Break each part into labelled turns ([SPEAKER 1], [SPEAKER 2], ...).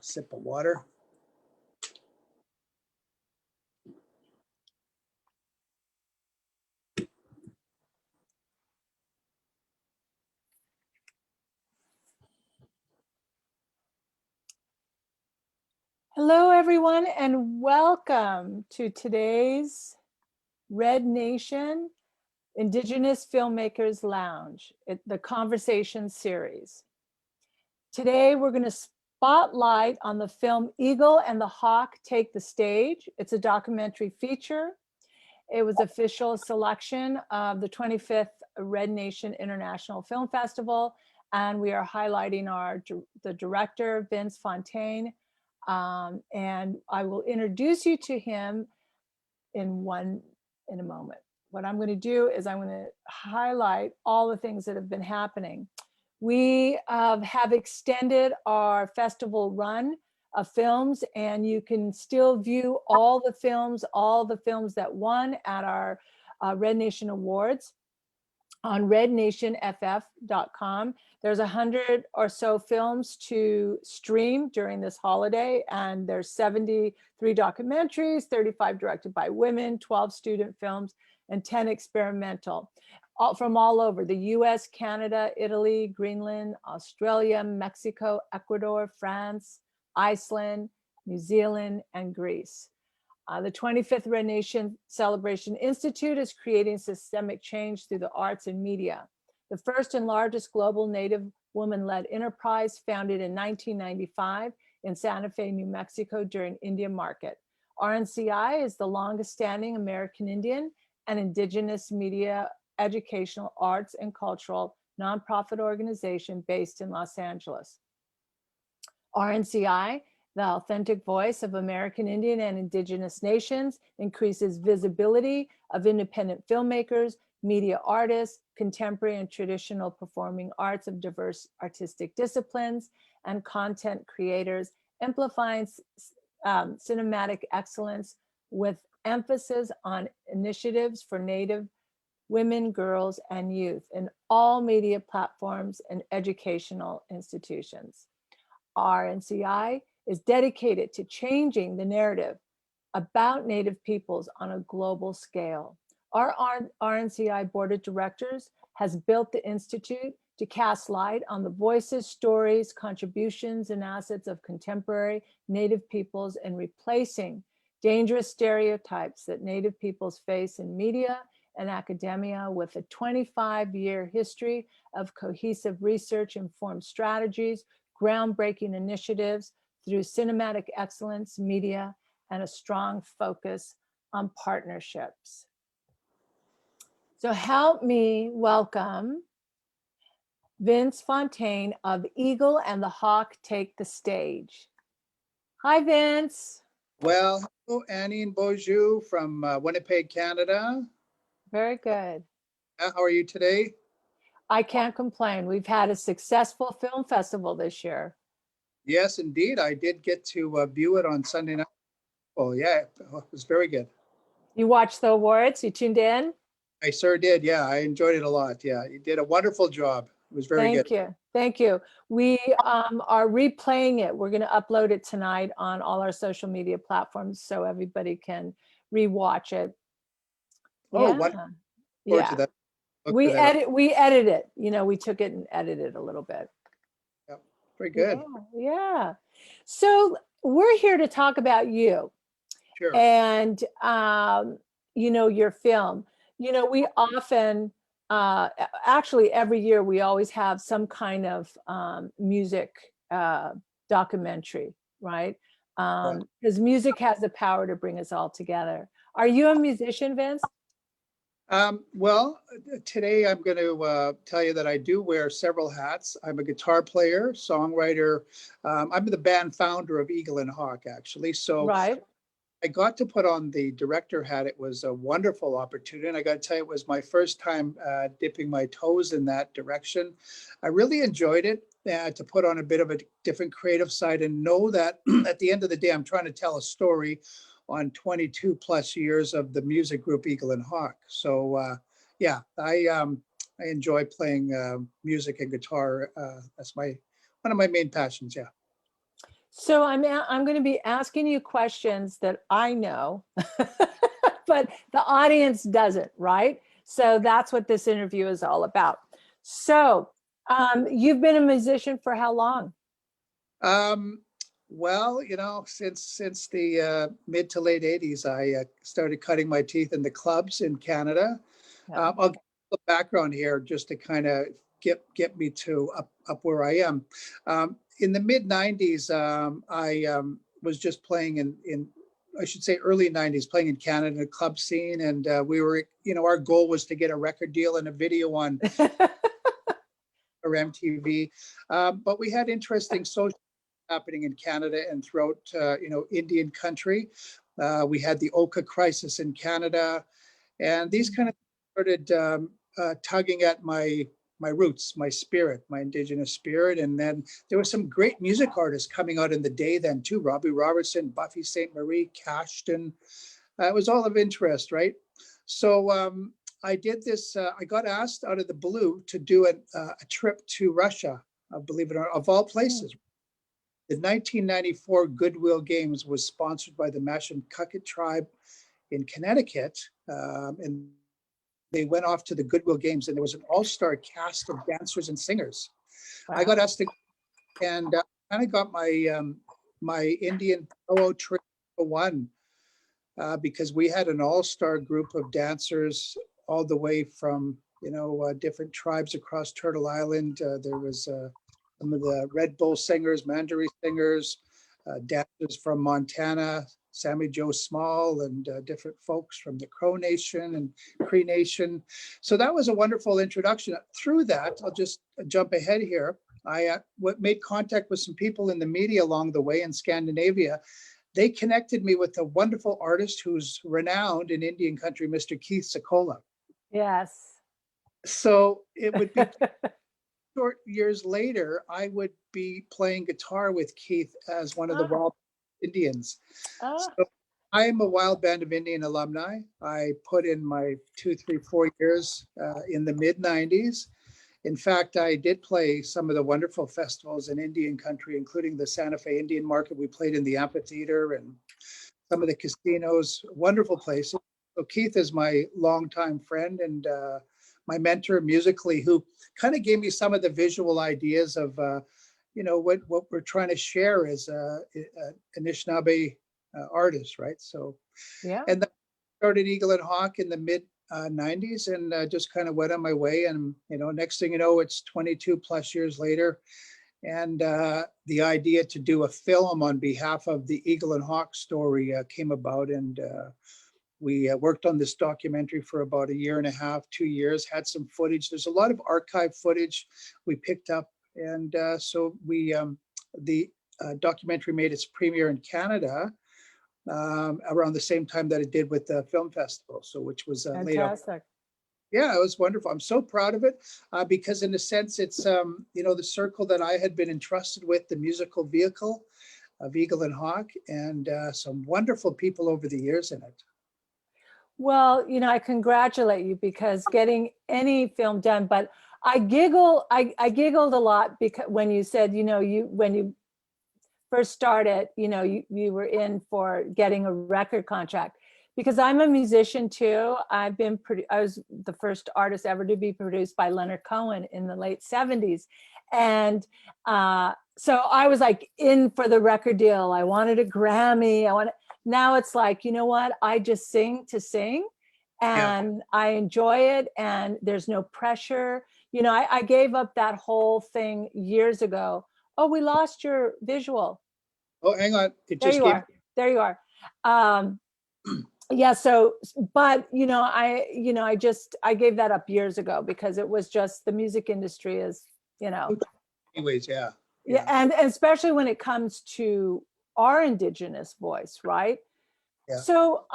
[SPEAKER 1] sip of water.
[SPEAKER 2] Hello, everyone, and welcome to today's Red Nation Indigenous Filmmakers Lounge, the Conversation series. Today, we're going to spotlight on the film Eagle and the Hawk Take the Stage. It's a documentary feature. It was official selection of the 25th Red Nation International Film Festival, and we are highlighting the director, Vince Fontaine. And I will introduce you to him in a moment. What I'm going to do is I'm going to highlight all the things that have been happening. We have extended our festival run of films, and you can still view all the films that won at our Red Nation Awards on rednationff.com. There's 100 or so films to stream during this holiday, and there's 73 documentaries, 35 directed by women, 12 student films, and 10 experimental, from all over the US, Canada, Italy, Greenland, Australia, Mexico, Ecuador, France, Iceland, New Zealand, and Greece. The 25th Red Nation Celebration Institute is creating systemic change through the arts and media. The first and largest global Native woman-led enterprise, founded in 1995 in Santa Fe, New Mexico during Indian Market. RNCI is the longest standing American Indian and Indigenous media, educational, arts, and cultural nonprofit organization based in Los Angeles. RNCI, the authentic voice of American Indian and Indigenous nations, increases visibility of independent filmmakers, media artists, contemporary and traditional performing arts of diverse artistic disciplines, and content creators, amplifying cinematic excellence with emphasis on initiatives for Native women, girls, and youth in all media platforms and educational institutions. RNCI is dedicated to changing the narrative about Native peoples on a global scale. Our RNCI Board of Directors has built the Institute to cast light on the voices, stories, contributions, and assets of contemporary Native peoples, and replacing dangerous stereotypes that Native peoples face in media and academia with a 25-year history of cohesive research-informed strategies, groundbreaking initiatives through cinematic excellence, media, and a strong focus on partnerships. So help me welcome Vince Fontaine of Eagle and the Hawk Take the Stage. Hi, Vince.
[SPEAKER 1] Well, hello, Annie and Bonjour from Winnipeg, Canada.
[SPEAKER 2] Very good.
[SPEAKER 1] How are you today?
[SPEAKER 2] I can't complain. We've had a successful film festival this year.
[SPEAKER 1] Yes, indeed. I did get to view it on Sunday night. Oh, yeah, it was very good.
[SPEAKER 2] You watched the awards? You tuned in?
[SPEAKER 1] I sure did. Yeah, I enjoyed it a lot. Yeah, you did a wonderful job. It was very good.
[SPEAKER 2] Thank you. Thank you. We are replaying it. We're going to upload it tonight on all our social media platforms so everybody can rewatch it.
[SPEAKER 1] Oh,
[SPEAKER 2] Yeah.
[SPEAKER 1] wonderful.
[SPEAKER 2] Yeah. We edit it. You know, we took it and edited it a little bit.
[SPEAKER 1] Yeah, very good.
[SPEAKER 2] Yeah. So we're here to talk about you.
[SPEAKER 1] Sure.
[SPEAKER 2] And, you know, your film. You know, we often, actually every year we always have some kind of music documentary, right? Because music has the power to bring us all together. Are you a musician, Vince?
[SPEAKER 1] Well, today I'm going to tell you that I do wear several hats. I'm a guitar player, songwriter. I'm the band founder of Eagle and Hawk, actually. So
[SPEAKER 2] right.
[SPEAKER 1] I got to put on the director hat. It was a wonderful opportunity. And I got to tell you, it was my first time dipping my toes in that direction. I really enjoyed it, to put on a bit of a different creative side and know that at the end of the day, I'm trying to tell a story on 22 plus years of the music group Eagle and Hawk. So yeah, I enjoy playing music and guitar. That's one of my main passions. Yeah.
[SPEAKER 2] So I'm going to be asking you questions that I know, but the audience doesn't, right? So that's what this interview is all about. So you've been a musician for how long?
[SPEAKER 1] Um, well, since the mid to late '80s, I started cutting my teeth in the clubs in Canada.
[SPEAKER 2] Yeah.
[SPEAKER 1] I'll give a background here just to kind of get me to up where I am. In the mid '90s, I was just playing in I should say early '90s, playing in Canada club scene, and we were, our goal was to get a record deal and a video on or MTV. But we had interesting social happening in Canada and throughout, Indian country. We had the Oka crisis in Canada, and these kind of started tugging at my roots, my spirit, my Indigenous spirit. And then there were some great music artists coming out in the day then too. Robbie Robertson, Buffy St. Marie, Cashton. It was all of interest, right? So I did this. I got asked out of the blue to do a trip to Russia, believe it or not, of all places. The 1994 Goodwill Games was sponsored by the Mashantucket tribe in Connecticut, and they went off to the Goodwill Games, and there was an all-star cast of dancers and singers.
[SPEAKER 2] Wow.
[SPEAKER 1] I got asked to, and kind of got my Indian Powo trip one, because we had an all-star group of dancers all the way from different tribes across Turtle Island. There was some of the Red Bull singers, Mandaree singers, dancers from Montana, Sammy Joe Small, and different folks from the Crow Nation and Cree Nation. So that was a wonderful introduction. Through that, I'll just jump ahead here. I made contact with some people in the media along the way in Scandinavia. They connected me with a wonderful artist who's renowned in Indian country, Mr. Keith Sekola.
[SPEAKER 2] Yes.
[SPEAKER 1] So it would be short years later, I would be playing guitar with Keith as one of the Wild Indians. So I am a Wild Band of Indian alumni. I put in my 2, 3, 4 years in the mid '90s. In fact, I did play some of the wonderful festivals in Indian country, including the Santa Fe Indian Market. We played in the amphitheater and some of the casinos, wonderful places. So Keith is my longtime friend and my mentor musically, who kind of gave me some of the visual ideas of, what we're trying to share as Anishinaabe artists, right? So,
[SPEAKER 2] Yeah.
[SPEAKER 1] and then I started Eagle and Hawk in the mid '90s, and just kind of went on my way. And next thing you know, it's 22 plus years later, and the idea to do a film on behalf of the Eagle and Hawk story came about, and we worked on this documentary for about 1.5 years, 2 years, had some footage. There's a lot of archive footage we picked up. And so the documentary made its premiere in Canada around the same time that it did with the film festival. So which was laid up.
[SPEAKER 2] Fantastic.
[SPEAKER 1] Yeah, it was wonderful. I'm so proud of it because in a sense, it's, the circle that I had been entrusted with, the musical vehicle of Eagle and Hawk, and some wonderful people over the years in it.
[SPEAKER 2] Well, I congratulate you because getting any film done, but I giggled a lot because when you said, when you first started, you were in for getting a record contract, because I'm a musician too. I was the first artist ever to be produced by Leonard Cohen in the late '70s. And so I was like in for the record deal. I wanted a Grammy. Now it's like, you know what? I just sing to sing, and I enjoy it, and there's no pressure. I gave up that whole thing years ago. Oh, we lost your visual.
[SPEAKER 1] Oh, hang on.
[SPEAKER 2] There you are. There you are. Yeah. So, but I gave that up years ago because it was just the music industry is,
[SPEAKER 1] Anyways, yeah.
[SPEAKER 2] Yeah, and especially when it comes to our Indigenous voice, right?
[SPEAKER 1] Yeah.
[SPEAKER 2] So,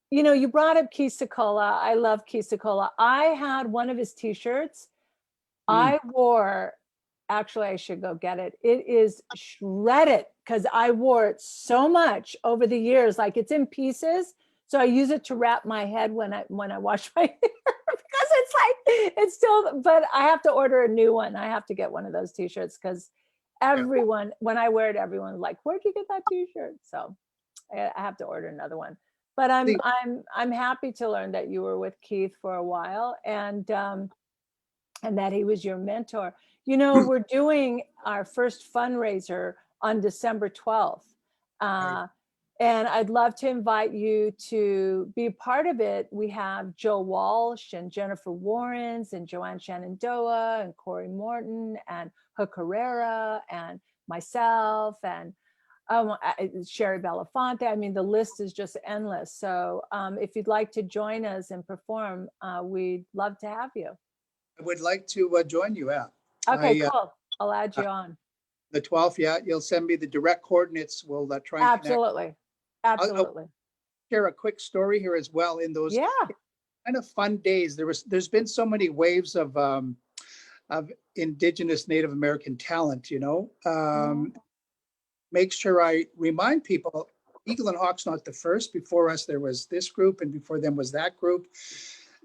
[SPEAKER 2] you brought up Keith Sekola. I love Keith Sekola. I had one of his T-shirts. I wore, actually, I should go get it. It is shredded because I wore it so much over the years, like it's in pieces. So I use it to wrap my head when I wash my hair because it's still, but I have to order a new one. I have to get one of those T-shirts because everyone, when I wear it, everyone's like, where'd you get that t-shirt? So I have to order another one. But I'm happy to learn that you were with Keith for a while, and that he was your mentor. You know, we're doing our first fundraiser on December 12th. And I'd love to invite you to be a part of it. We have Joe Walsh and Jennifer Warrens and Joanne Shenandoah and Corey Morton and Hook Herrera and myself and Sherry Belafonte. I mean, the list is just endless. So if you'd like to join us and perform, we'd love to have you.
[SPEAKER 1] I would like to join you. Yeah.
[SPEAKER 2] Okay, cool. I'll add you on.
[SPEAKER 1] The 12th, yeah. You'll send me the direct coordinates. We'll try and
[SPEAKER 2] Absolutely. Absolutely.
[SPEAKER 1] I'll share a quick story here as well. In those kind of fun days, there's been so many waves of Indigenous Native American talent, you know. Make sure I remind people, Eagle and Hawk's not the first. Before us, there was this group, and before them was that group.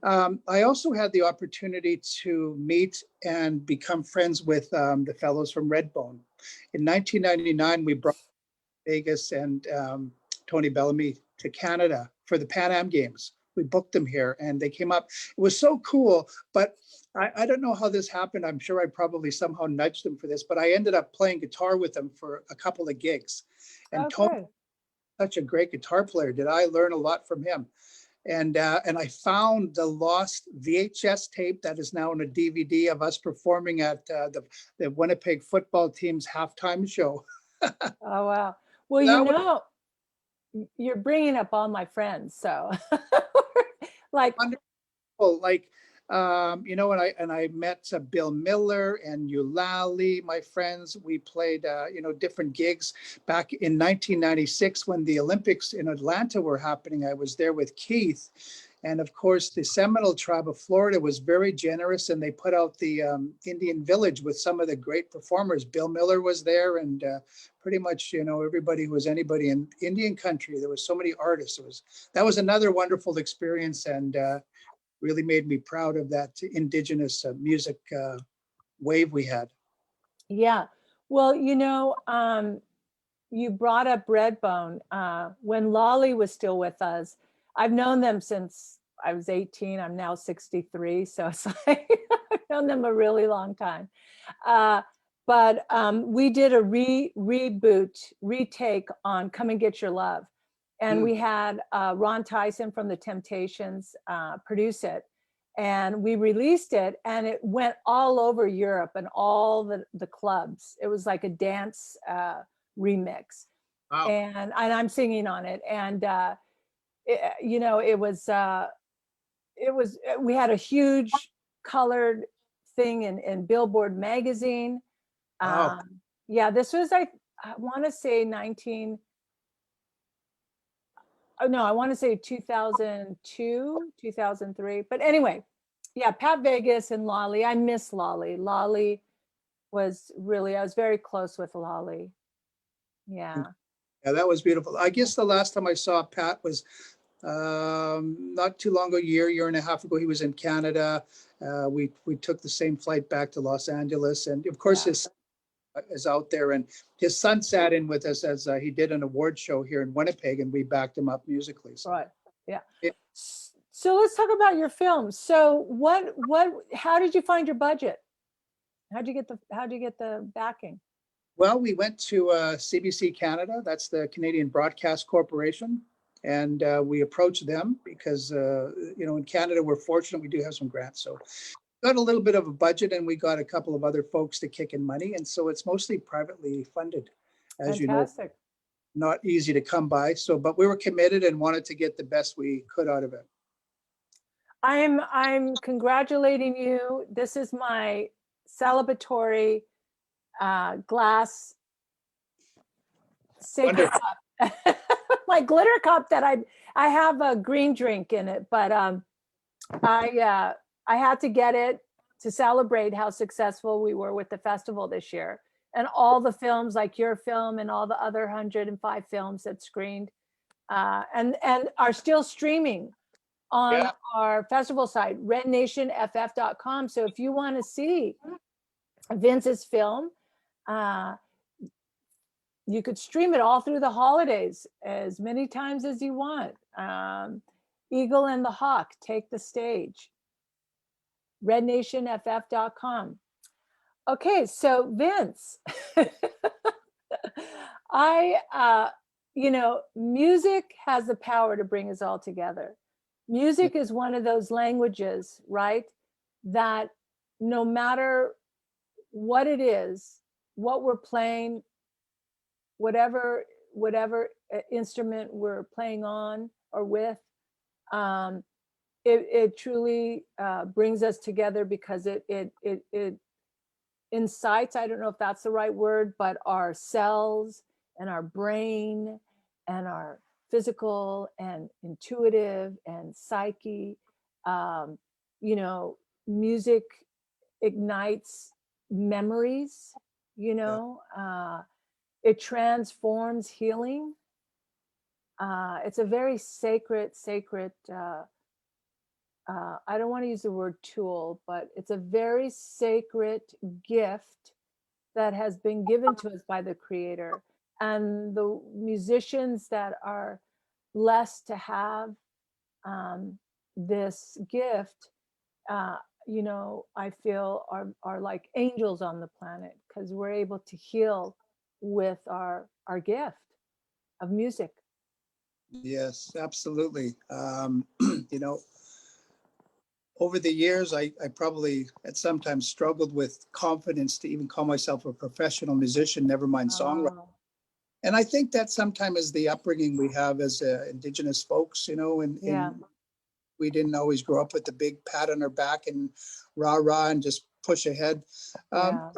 [SPEAKER 1] I also had the opportunity to meet and become friends with the fellows from Redbone. In 1999, we brought Vegas and Tony Bellamy to Canada for the Pan Am Games. We booked them here and they came up. It was so cool, but I don't know how this happened. I'm sure I probably somehow nudged them for this, but I ended up playing guitar with them for a couple of gigs. And Tony, such a great guitar player. Did I learn a lot from him? And I found the lost VHS tape that is now on a DVD of us performing at the Winnipeg football team's halftime show.
[SPEAKER 2] Oh, wow. Well, you know, you're bringing up all my friends. So like,
[SPEAKER 1] wonderful. Like, you know, and I met Bill Miller and Eulalie, my friends. We played, you know, different gigs back in 1996 when the Olympics in Atlanta were happening. I was there with Keith. And of course, the Seminole tribe of Florida was very generous, and they put out the Indian Village with some of the great performers. Bill Miller was there, and pretty much, you know, everybody who was anybody in Indian country. There was so many artists. That was another wonderful experience, and really made me proud of that Indigenous music wave we had.
[SPEAKER 2] Yeah. Well, you know, you brought up Redbone. When Lolly was still with us, I've known them since I was 18. I'm now 63. So it's like, I've known them a really long time. But we did a retake on Come and Get Your Love. And we had Ron Tyson from the Temptations produce it. And we released it, and it went all over Europe and all the clubs. It was like a dance remix. Wow. And I'm singing on it. And you know, we had a huge colored thing in Billboard magazine.
[SPEAKER 1] Wow.
[SPEAKER 2] Yeah, this was, I want to say 2002, 2003. But anyway, yeah, Pat Vegas and Lolly. I miss Lolly. Lolly was really, I was very close with Lolly. Yeah.
[SPEAKER 1] Yeah, that was beautiful. I guess the last time I saw Pat was not too long ago, year and a half ago. He was in Canada. We took the same flight back to Los Angeles, and of course his son is out there, and his son sat in with us as he did an award show here in Winnipeg, and we backed him up musically. So.
[SPEAKER 2] Right. Yeah. So let's talk about your film. So how did you find your budget? How'd you get the backing?
[SPEAKER 1] Well, we went to CBC Canada. That's the Canadian Broadcast Corporation. And we approached them because, you know, in Canada, we're fortunate. We do have some grants. So got a little bit of a budget, and we got a couple of other folks to kick in money. And so it's mostly privately funded, as
[SPEAKER 2] Fantastic.
[SPEAKER 1] You know, not easy to come by. So, but we were committed and wanted to get the best we could out of it.
[SPEAKER 2] I'm congratulating you. This is my celebratory glass sacred cup. My glitter cup that I have a green drink in it, but I had to get it to celebrate how successful we were with the festival this year, and all the films like your film and all the other 105 films that screened and are still streaming on our festival site, rednationff.com. So if you want to see Vince's film, Uh, you could stream it all through the holidays as many times as you want. Eagle and the Hawk, Take the Stage. rednationff.com. Okay, so Vince, music has the power to bring us all together. Music is one of those languages, right? That no matter what it is, what we're playing, whatever instrument we're playing on or with, it truly brings us together because it incites, I don't know if that's the right word, but our cells and our brain and our physical and intuitive and psyche. Music ignites memories, it transforms healing. It's a very sacred, I don't want to use the word tool, but it's a very sacred gift that has been given to us by the Creator. And the musicians that are blessed to have this gift, I feel are like angels on the planet because we're able to heal with our gift of music.
[SPEAKER 1] Yes, absolutely. Over the years, I probably at sometimes struggled with confidence to even call myself a professional musician, never mind songwriter.
[SPEAKER 2] Oh,
[SPEAKER 1] And I think that sometimes is the upbringing we have as Indigenous folks,
[SPEAKER 2] yeah.
[SPEAKER 1] and we didn't always grow up with the big pat on our back and rah rah and just push ahead.
[SPEAKER 2] Yeah.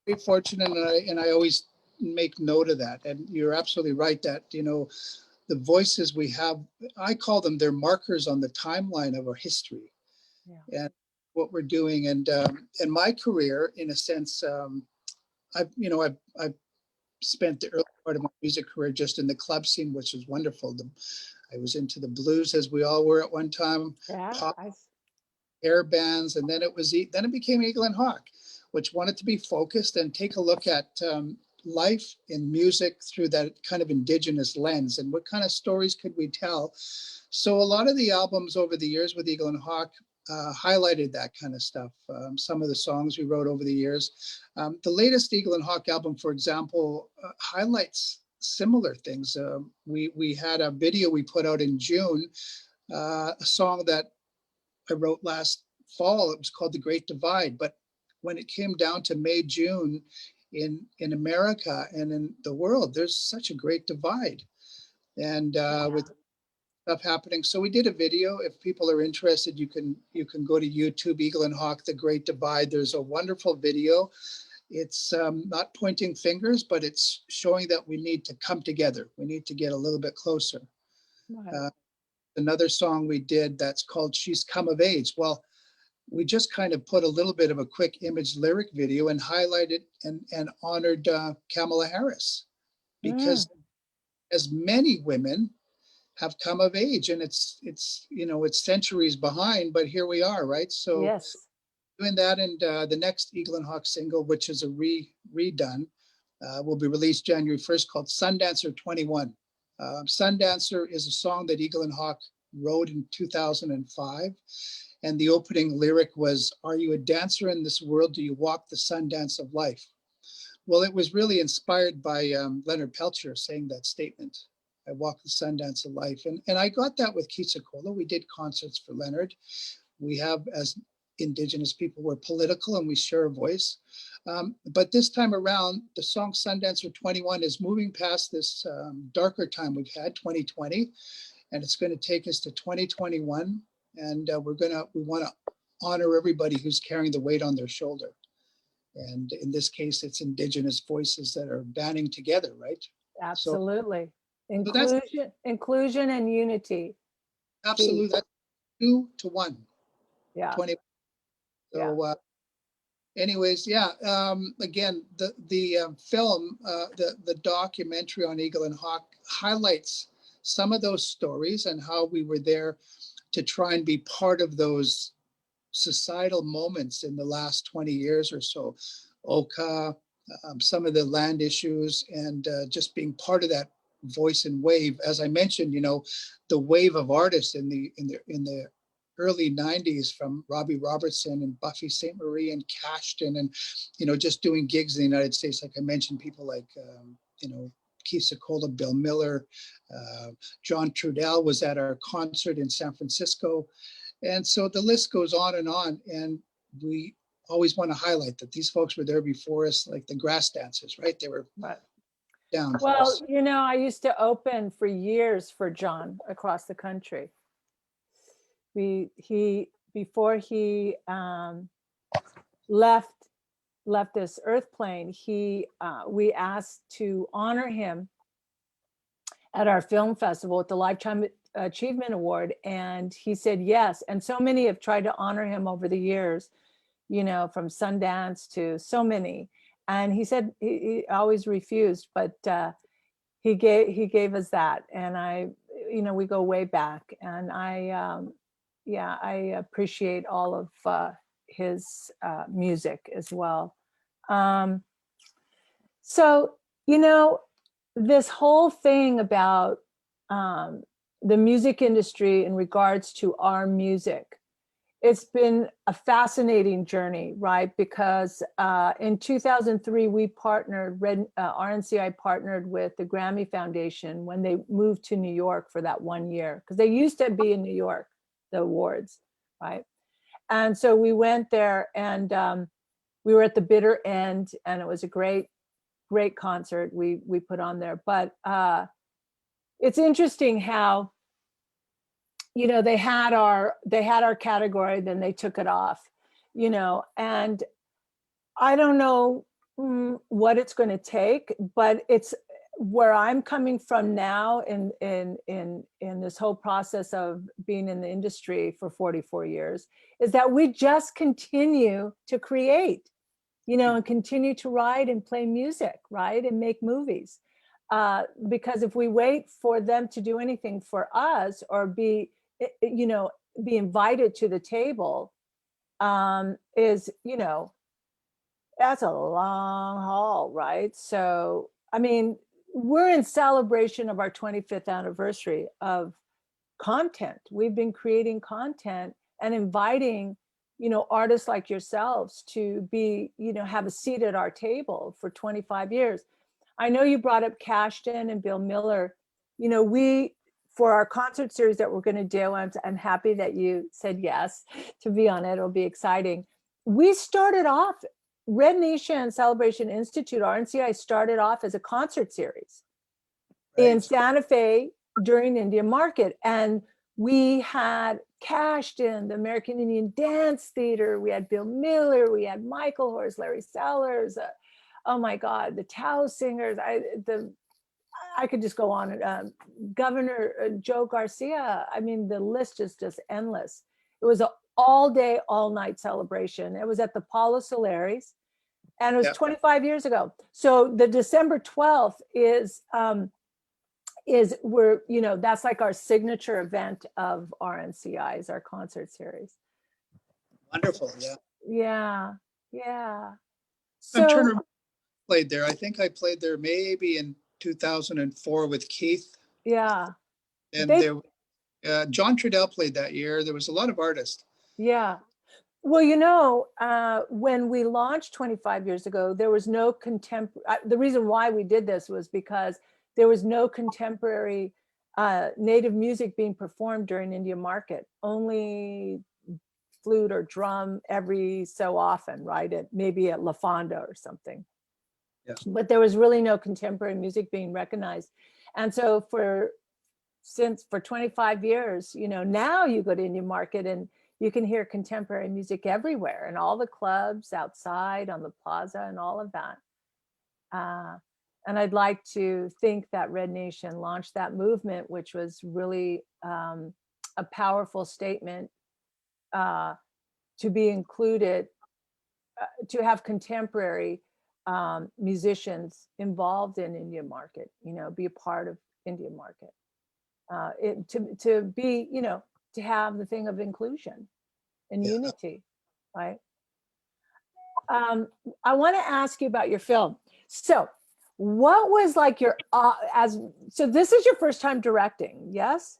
[SPEAKER 1] Very fortunate, and I always make note of that. And you're absolutely right that the voices we have, I call them, they're markers on the timeline of our history.
[SPEAKER 2] Yeah.
[SPEAKER 1] And what we're doing. And my career, in a sense, I've spent the early part of my music career just in the club scene, which was wonderful. I was into the blues, as we all were at one time,
[SPEAKER 2] Yeah.
[SPEAKER 1] pop, air bands, and then it became Eagle and Hawk, which wanted to be focused and take a look at life in music through that kind of Indigenous lens and what kind of stories could we tell. So a lot of the albums over the years with Eagle and Hawk highlighted that kind of stuff. Some of the songs we wrote over the years. The latest Eagle and Hawk album, for example, highlights similar things. We had a video we put out in June, a song that I wrote last fall. It was called The Great Divide. But when it came down to May, June in America and in the world, there's such a great divide. And with stuff happening. So we did a video. If people are interested, you can go to YouTube, Eagle and Hawk, The Great Divide. There's a wonderful video. It's not pointing fingers, but it's showing that we need to come together. We need to get a little bit closer.
[SPEAKER 2] Right.
[SPEAKER 1] Another song we did that's called She's Come of Age. Well, we just kind of put a little bit of a quick image lyric video and highlighted and honored Kamala Harris, because as many women have come of age, and it's centuries behind, but here we are, right? So
[SPEAKER 2] yes.
[SPEAKER 1] doing that, and the next Eagle and Hawk single, which is a redone, will be released January 1st, called Sundancer 21. Sundancer is a song that Eagle and Hawk wrote in 2005, and the opening lyric was, "Are you a dancer in this world? Do you walk the sundance of life?" Well, it was really inspired by Leonard Peltier saying that statement. I walk the Sundance of life. And I got that with Kisakola. We did concerts for Leonard. We have, as Indigenous people, we're political and we share a voice. But this time around, the song Sundancer 21 is moving past this darker time we've had, 2020, and it's going to take us to 2021. And we want to honor everybody who's carrying the weight on their shoulder. And in this case, it's Indigenous voices that are banding together, right?
[SPEAKER 2] Absolutely.
[SPEAKER 1] So
[SPEAKER 2] inclusion and unity.
[SPEAKER 1] Absolutely. That's 2 to 1.
[SPEAKER 2] Yeah.
[SPEAKER 1] 20. So anyways, yeah. Again, the film, the documentary on Eagle and Hawk highlights some of those stories and how we were there to try and be part of those societal moments in the last 20 years or so. Oka, some of the land issues, and just being part of that voice and wave. As I mentioned, the wave of artists in the early 90s, from Robbie Robertson and Buffy St. Marie and Cashton, and just doing gigs in the United States. Like I mentioned, people like Keith Secola, Bill Miller, John Trudell was at our concert in San Francisco. And so the list goes on. And we always want to highlight that these folks were there before us, like the grass dancers, right? They were
[SPEAKER 2] Right.
[SPEAKER 1] down.
[SPEAKER 2] Well, I used to open for years for John across the country. Before he left this earth plane, we asked to honor him at our film festival with the Lifetime Achievement Award, and he said yes. And so many have tried to honor him over the years, from Sundance to so many. And he said he always refused, but he gave us that. And we go way back, and I appreciate all of his music as well. So, this whole thing about the music industry in regards to our music, it's been a fascinating journey, right? Because in 2003, we partnered, RNCI partnered with the Grammy Foundation when they moved to New York for that 1 year, because they used to be in New York, the awards, right? And so we went there, and we were at the bitter end, and it was a great concert we put on there. But it's interesting how, they had our category, then they took it off, and I don't know what it's going to take, but it's where I'm coming from now in this whole process of being in the industry for 44 years, is that we just continue to create, and continue to write and play music, right? And make movies. Because if we wait for them to do anything for us, or be invited to the table, that's a long haul, right? So, I mean, we're in celebration of our 25th anniversary of content. We've been creating content and inviting, artists like yourselves to be, have a seat at our table for 25 years. I know you brought up Cashton and Bill Miller. For our concert series that we're going to do, I'm happy that you said yes to be on it. It'll be exciting. We started off, Red Nation Celebration Institute, RNCI, started off as a concert series in Santa Fe during Indian Market. And we had Cashton, the American Indian Dance Theater. We had Bill Miller. We had Michael Horst, Larry Sellers. Oh my God, the Tao Singers. I could just go on. Governor Joe Garcia. I mean, the list is just endless. It was an all day, all night celebration. It was at the Paulo Soleris, and it was 25 years ago. So the December 12th is that's like our signature event of RNCI, is our concert series.
[SPEAKER 1] Wonderful.
[SPEAKER 2] Yeah.
[SPEAKER 1] So Turner played there. I think I played there maybe in 2004 with Keith.
[SPEAKER 2] Yeah.
[SPEAKER 1] And John Trudell played that year. There was a lot of artists.
[SPEAKER 2] Yeah. Well, when we launched 25 years ago, there was no contemporary. The reason why we did this was because there was no contemporary Native music being performed during Indian Market. Only flute or drum every so often, right? Maybe at La Fonda or something.
[SPEAKER 1] Yeah.
[SPEAKER 2] But there was really no contemporary music being recognized. And so for 25 years, now you go to Indian Market and you can hear contemporary music everywhere, in all the clubs, outside, on the plaza, and all of that. And I'd like to think that Red Nation launched that movement, which was really a powerful statement to be included, to have contemporary musicians involved in Indian Market, be a part of Indian Market, to be, to have the thing of inclusion and unity, right? I want to ask you about your film. So, what was like your so this is your first time directing, yes?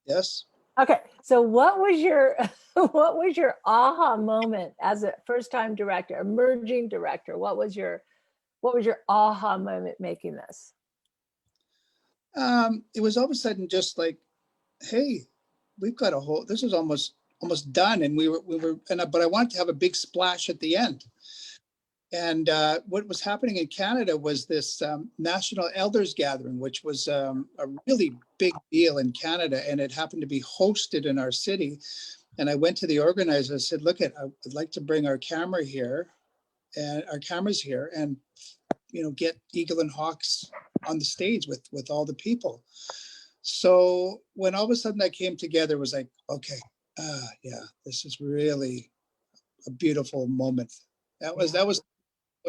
[SPEAKER 1] Yes.
[SPEAKER 2] Okay. So, what was your what was your aha moment as a first time director, emerging director? What was your aha moment making this?
[SPEAKER 1] It was all of a sudden just like, hey, we've got a whole, this is almost done. And but I wanted to have a big splash at the end. And what was happening in Canada was this National Elders Gathering, which was a really big deal in Canada. And it happened to be hosted in our city. And I went to the organizer and said, look, I'd like to bring our camera here and our cameras here and, get Eagle and Hawks on the stage with all the people. So when all of a sudden that came together, it was like, okay, yeah, this is really a beautiful moment. That was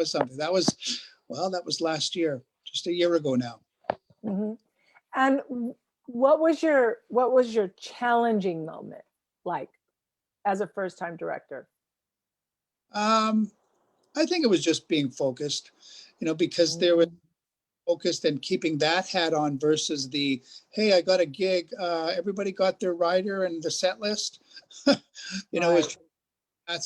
[SPEAKER 1] something. That was last year, just a year ago now.
[SPEAKER 2] Mm-hmm. And what was your challenging moment like as a first time director?
[SPEAKER 1] I think it was just being focused, because there was focused and keeping that hat on versus the, hey, I got a gig. Everybody got their rider and the set list.
[SPEAKER 2] Right.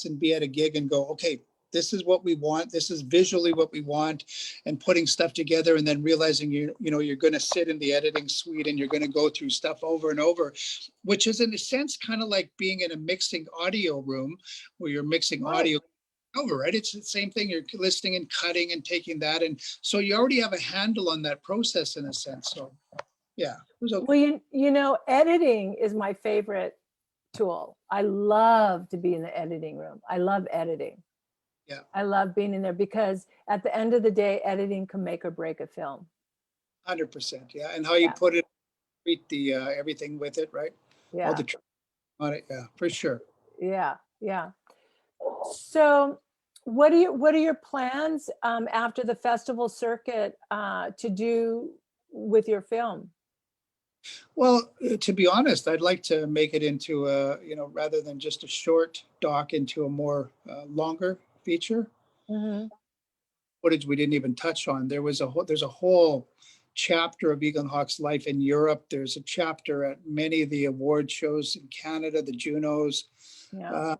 [SPEAKER 1] And be at a gig and go, okay, this is what we want. This is visually what we want, and putting stuff together, and then realizing you're going to sit in the editing suite and you're going to go through stuff over and over, which is in a sense kind of like being in a mixing audio room where you're mixing audio over, right? It's the same thing. You're listening and cutting and taking that, and so you already have a handle on that process in a sense. So yeah, it was okay.
[SPEAKER 2] Well, editing is my favorite tool. I love to be in the editing room. I love editing.
[SPEAKER 1] Yeah,
[SPEAKER 2] I love being in there because at the end of the day, editing can make or break a film.
[SPEAKER 1] 100%. Yeah, and how you put it, treat the everything with it, right? All
[SPEAKER 2] Yeah.
[SPEAKER 1] the on it, yeah, for sure.
[SPEAKER 2] Yeah. Yeah. So what are your plans after the festival circuit to do with your film?
[SPEAKER 1] Well, to be honest, I'd like to make it into rather than just a short doc, into a more longer feature.
[SPEAKER 2] Mm-hmm.
[SPEAKER 1] Footage we didn't even touch on. There's a whole chapter of Eagle and Hawk's life in Europe. There's a chapter at many of the award shows in Canada, the Junos.
[SPEAKER 2] Yeah.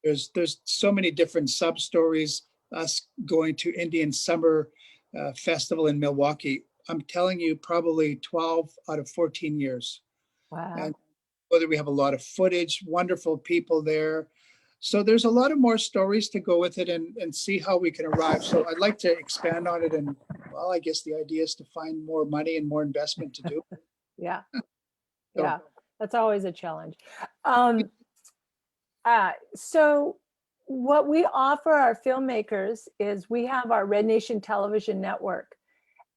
[SPEAKER 1] There's so many different sub stories. Us going to Indian Summer Festival in Milwaukee. I'm telling you, probably 12 out of 14 years.
[SPEAKER 2] Wow.
[SPEAKER 1] And whether we have a lot of footage, wonderful people there. So there's a lot of more stories to go with it, and see how we can arrive. So I'd like to expand on it. And well, I guess the idea is to find more money and more investment to do.
[SPEAKER 2] Yeah.
[SPEAKER 1] So,
[SPEAKER 2] Yeah. That's always a challenge. So what we offer our filmmakers is we have our Red Nation Television Network,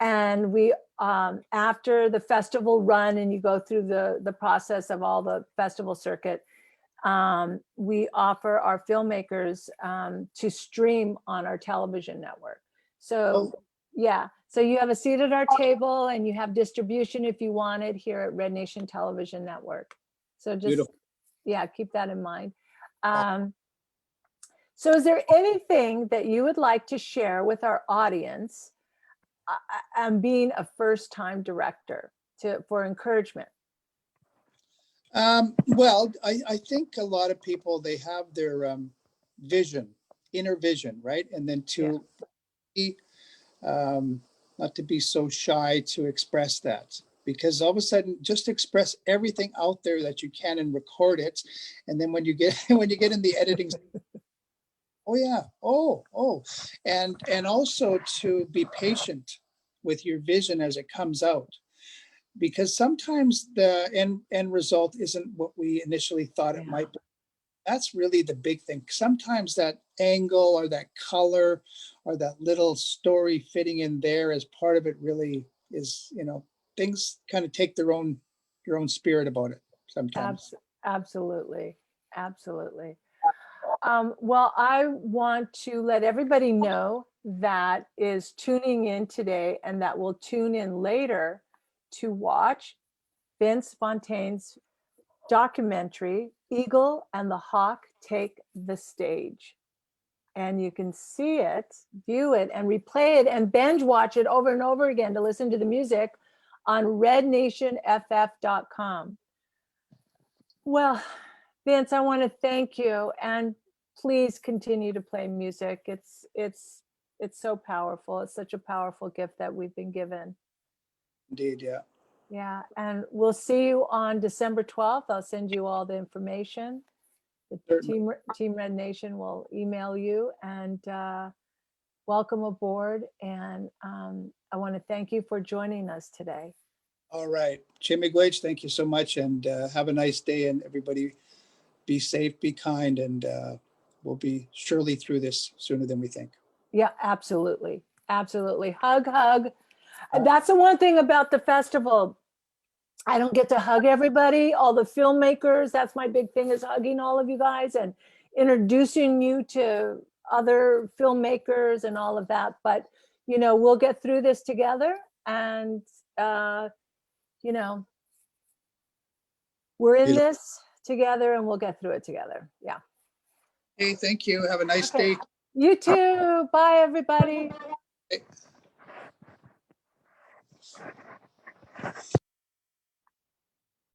[SPEAKER 2] and we after the festival run and you go through the process of all the festival circuit, we offer our filmmakers to stream on our television network. So yeah, so you have a seat at our table and you have distribution if you want it here at Red Nation Television Network. So just
[SPEAKER 1] beautiful.
[SPEAKER 2] Yeah, keep that in mind. So is there anything that you would like to share with our audience being a first-time director for encouragement?
[SPEAKER 1] Well, I think a lot of people, they have their vision, inner vision, right? And then to be, not to be so shy to express that, because all of a sudden just express everything out there that you can and record it. And then when you get in the editing, oh yeah, and also to be patient with your vision as it comes out, because sometimes the end result isn't what we initially thought it might be. That's really the big thing. Sometimes that angle or that color or that little story fitting in there as part of it really is, things kind of take your own spirit about it sometimes.
[SPEAKER 2] Absolutely. Absolutely. Well, I want to let everybody know that is tuning in today and that will tune in later to watch Vince Fontaine's documentary, Eagle and the Hawk Take the Stage. and you can see it, view it, and replay it and binge watch it over and over again to listen to the music on rednationff.com. Well, Vince, I want to thank you, and please continue to play music. It's so powerful. It's such a powerful gift that we've been given.
[SPEAKER 1] Indeed, yeah.
[SPEAKER 2] Yeah, and we'll see you on December 12th. I'll send you all the information. The
[SPEAKER 1] Certainly.
[SPEAKER 2] Team Red Nation will email you, and welcome aboard. And I want to thank you for joining us today.
[SPEAKER 1] All right. Jim Miigwech, thank you so much, and have a nice day, and everybody be safe, be kind, and we'll be surely through this sooner than we think.
[SPEAKER 2] Yeah, absolutely. Absolutely. Hug, hug. That's the one thing about the festival. I don't get to hug everybody, all the filmmakers. That's my big thing, is hugging all of you guys and introducing you to other filmmakers and all of that. But, you know, we'll get through this together, and, you know, we're in this together, and we'll get through it together. Yeah.
[SPEAKER 1] Hey, thank you. Have a nice
[SPEAKER 2] Okay.
[SPEAKER 1] day.
[SPEAKER 2] You too. Bye, everybody.
[SPEAKER 1] Hey.